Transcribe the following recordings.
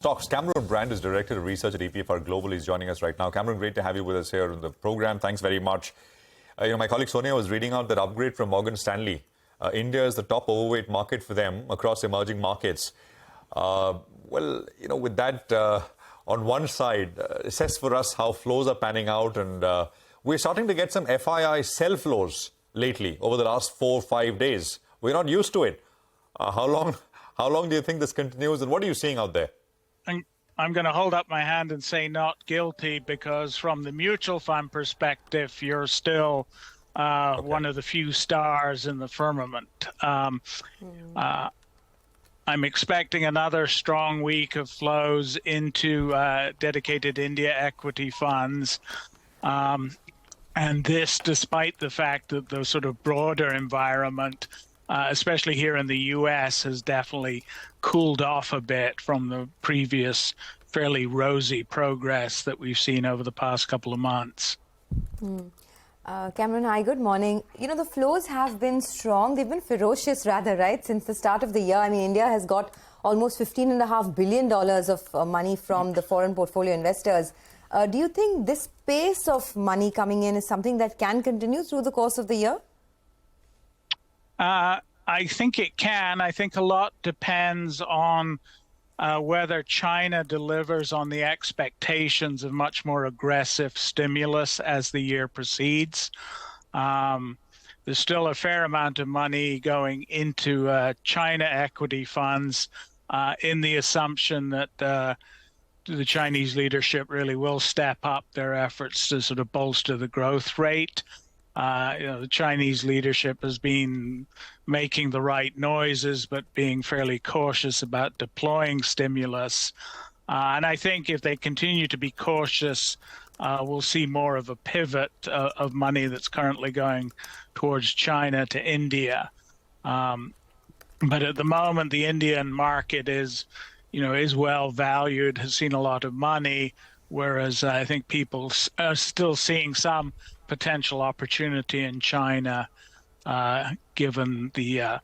Stocks. Cameron Brandt is Director of Research at EPFR Global. He's joining us right now. Cameron, great to have you with us here on the program. Thanks very much. My colleague Sonia was reading out that upgrade from Morgan Stanley. India is the top overweight market for them across emerging markets. With that on one side, assess for us how flows are panning out. And we're starting to get some FII sell flows lately over the last 4 or 5 days. We're not used to it. How long do you think this continues? And what are you seeing out there? I'm going to hold up my hand and say not guilty, because from the mutual fund perspective, you're still one of the few stars in the firmament. I'm expecting another strong week of flows into dedicated India equity funds. And this despite the fact that the sort of broader environment, especially here in the US, has definitely cooled off a bit from the previous fairly rosy progress that we've seen over the past couple of months. Cameron, hi, good morning. The flows have been strong. They've been ferocious rather, right, since the start of the year. I mean, India has got almost $15.5 billion of money from the foreign portfolio investors. Do you think this pace of money coming in is something that can continue through the course of the year? I think it can. I think a lot depends on whether China delivers on the expectations of much more aggressive stimulus as the year proceeds. There's still a fair amount of money going into China equity funds in the assumption that the Chinese leadership really will step up their efforts to sort of bolster the growth rate. The Chinese leadership has been making the right noises, but being fairly cautious about deploying stimulus. And I think if they continue to be cautious, we'll see more of a pivot of money that's currently going towards China to India. But at the moment, the Indian market is well valued, has seen a lot of money, whereas I think people are still seeing some potential opportunity in China, given the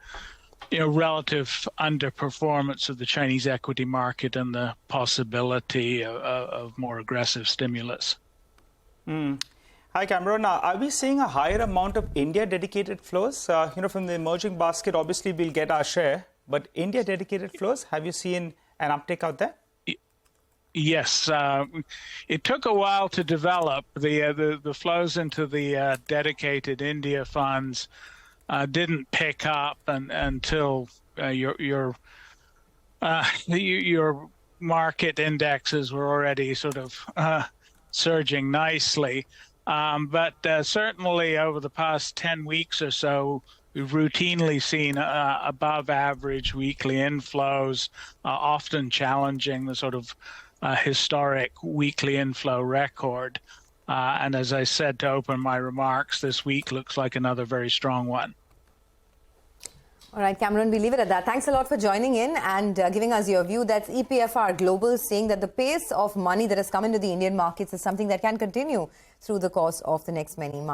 relative underperformance of the Chinese equity market and the possibility of more aggressive stimulus. Hi, Cameron. Are we seeing a higher amount of India dedicated flows? From the emerging basket, obviously we'll get our share, but India dedicated flows, have you seen an uptick out there? Yes, it took a while to develop. The flows into the dedicated India funds didn't pick up until your market indexes were already sort of surging nicely. But certainly over the past 10 weeks or so, we've routinely seen above average weekly inflows, often challenging the sort of historic weekly inflow record. And as I said to open my remarks, this week looks like another very strong one. All right, Cameron, we leave it at that. Thanks a lot for joining in and giving us your view. That's EPFR Global saying that the pace of money that has come into the Indian markets is something that can continue through the course of the next many months.